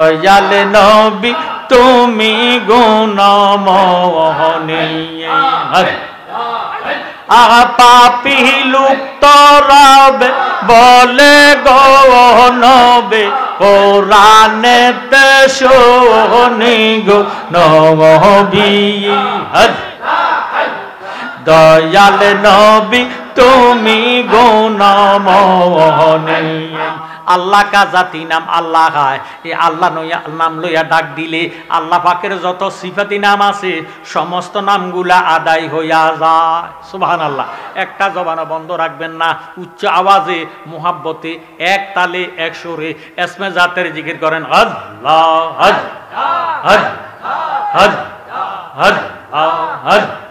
দয়াল নবী তুমি গুণমোহনী পাপী লুপ্ত রবে বলে গো নবে কোরআনেতে শুনি গো নবী দয়াল নবী তুমি গুণমোহনী আল্লাহ কা জাতি নাম আল্লাহ হয় এই আল্লাহ নাম লইয়া ডাক দিলে আল্লাহ পাকের যত সিফাতি নাম আছে সমস্ত নামগুলা আদায় হইয়া যায় সুবহানাল্লাহ একটা জবান বন্ধ রাখবেন না উচ্চ আওয়াজে মুহাব্বতে এক তালে এক সুরে ইসমে জাতের জিকির করেন আল্লাহ আল্লাহ আল্লাহ আল্লাহ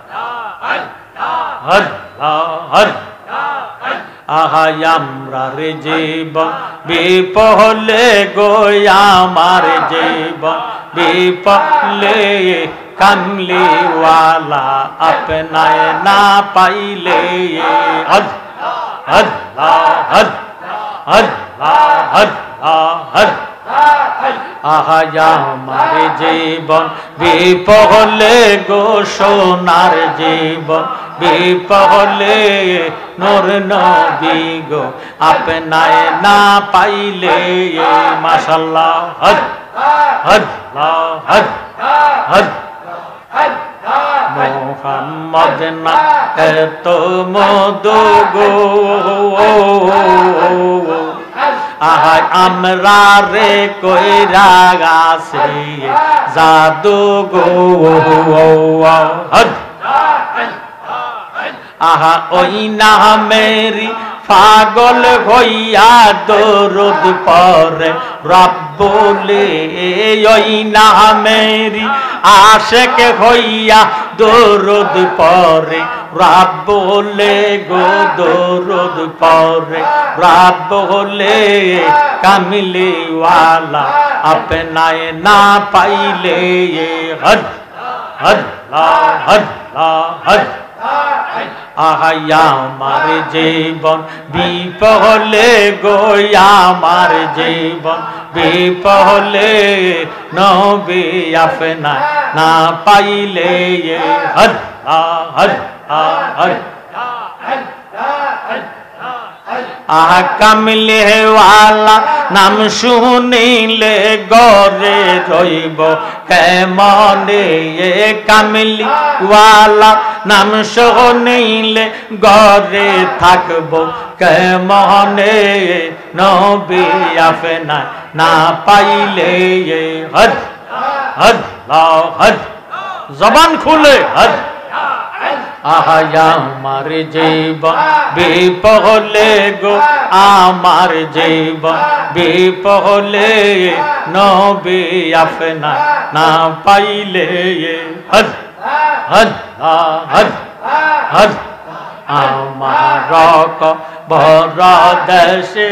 আহাই আমরা রে জীবন বিপলে গো আমার জীবন বিপলে কামলিওয়ালা আপনায় না পাইলে আল্লাহ আল্লাহ আল্লাহ আহাই আমার জীবন বিপলে গো সোনার জীবন বিপলে নূর নবী গো আপনায় না পাইলে মাশাআল্লাহ আল্লাহ মুহাম্মদ না এত মধু গো আহাই আমরা রে কইরা গাছে জাদু গো আহা ওই না মেরি পাগল হইয়া দরুদ পড়ে রব্বুলে ওই না মেরি আশিক হইয়া দরুদ পড়ে রব্বুলে গো দরুদ পড়ে রব্বুলে কামলিওয়ালা আপনায় না পাইলে আল্লাহ আল্লাহ আহাই আমার জীবন বিপলে গো আমার জীবন বিপলে নবী আপনায় না পাইলে আল্লাহ আল্লাহ আহা কামলিওয়ালা নাম শুনিলে গরে রইব কেমনে কামলিওয়ালা নাম শুনিলে গরে থাকব কেমনে নবী আপনায় না পাইলে আল্লাহ জবান খুলে আহাই আমার জীবন বিপলে গো আমার জীবন বিপলে নবী আপনায় না পাইলে আমার ভর দেশে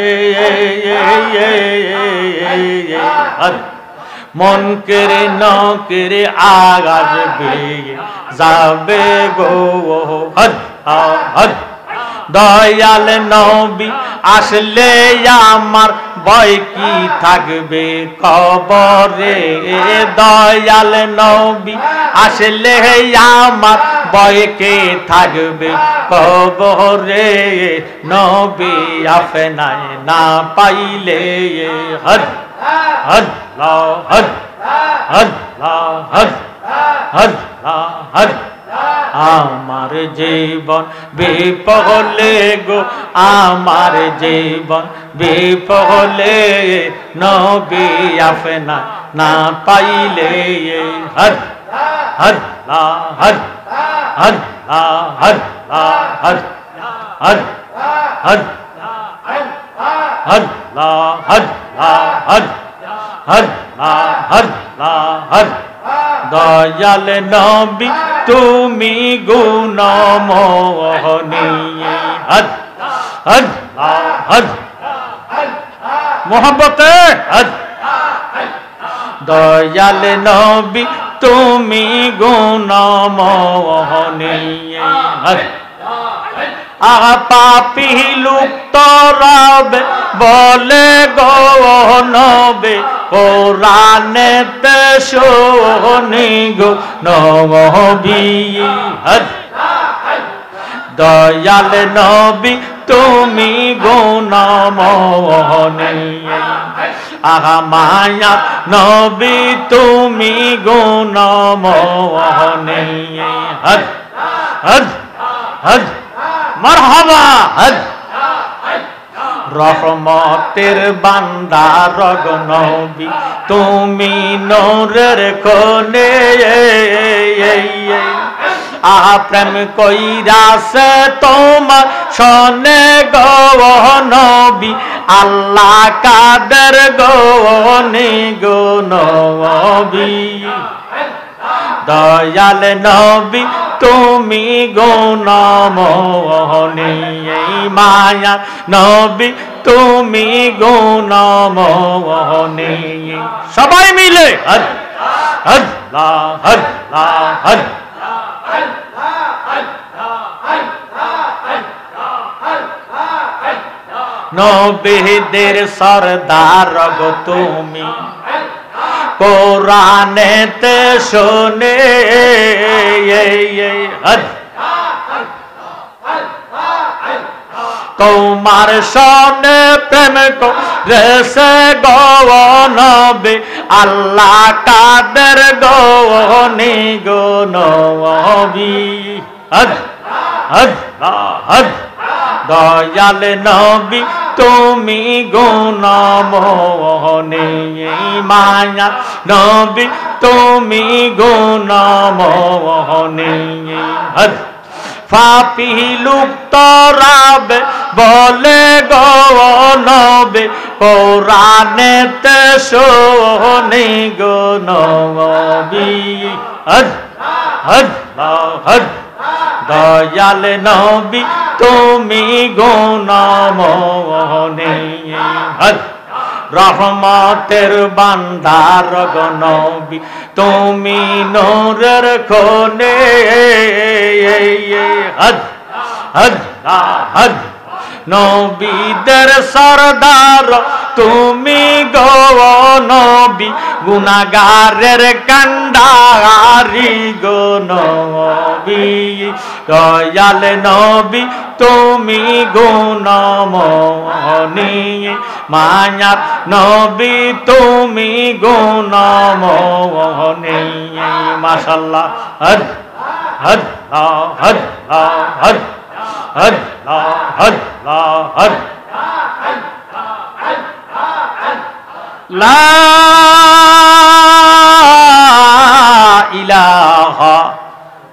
মন কেড়ে ন কেড়ে আগাবে যাবে গো দয়াল নবী আসলে আমার ভয় কি থাকবে কবরে দয়াল নবী আসলে আমার ভয় কে থাকবে কবরে নবী আপনায় না পাইলে আল্লাহ আল্লাহ আমার জীবন বিপলে গো আমার জীবন বিপলে নবী আপনায় না পাইলে আল্লাহ আল্লাহ দয়াল নবী তুমি গুণমোহনী মোহাম্মতে দয়াল নবী তুমি গুণমোহনী পাপী লুপ্ত রবে বলে গো নবে কোরআনেতে শুনি গো নবী দয়াল নবী তুমি গুণমোহনী আহা মায়া নবী তুমি গুণমোহনী হদ হদ হদ মারহাবা হদ রহমতের বান্দার গো নবী তুমি নূরের কোনে আহা প্রেম কইরাছে তোমার শোনে গো নবী আল্লাহ কাদের গো নি গো নবী দয়াল নবী তুমি গুণমোহনী মায়া নবী তুমি গুণমোহনী সবাই মিলে আল্লাহ আল্লাহ আল্লাহ নবীদের সরদার গো তুমি কোরআনেতে শুনে তোমার সনে প্রেম করেছে গো নবী আল্লাহ কাদের গো নি গো নবী দয়াল নবী তুমি গুণমোহনী মায়া নবী তুমি গুণমোহনী পাপী লুপ্ত রাবে বলে গো নবী কোরআনেতে শুনি গো নবী দয়াল নবী তুমি গুণমোহনী রহমতের বান্দার গো নবী তুমি নূরের কোনে নবীদের সরদার তুমি গো নবী গুনাহগারের কান্ডারি গো নবী দয়াল নবী তুমি গুণমোহনী মায়ার নবী তুমি গুণমোহনী মাশাআল্লাহ হদ হদ হদ হদ আল্লাহ আল্লাহ হদ লা ইলাহা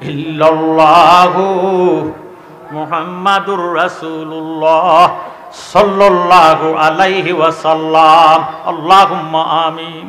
ইল্লাল্লাহু মুহাম্মাদুর রাসূলুল্লাহ সাল্লাল্লাহু আলাইহি ওয়াসাল্লাম আল্লাহুম্মা আমিন।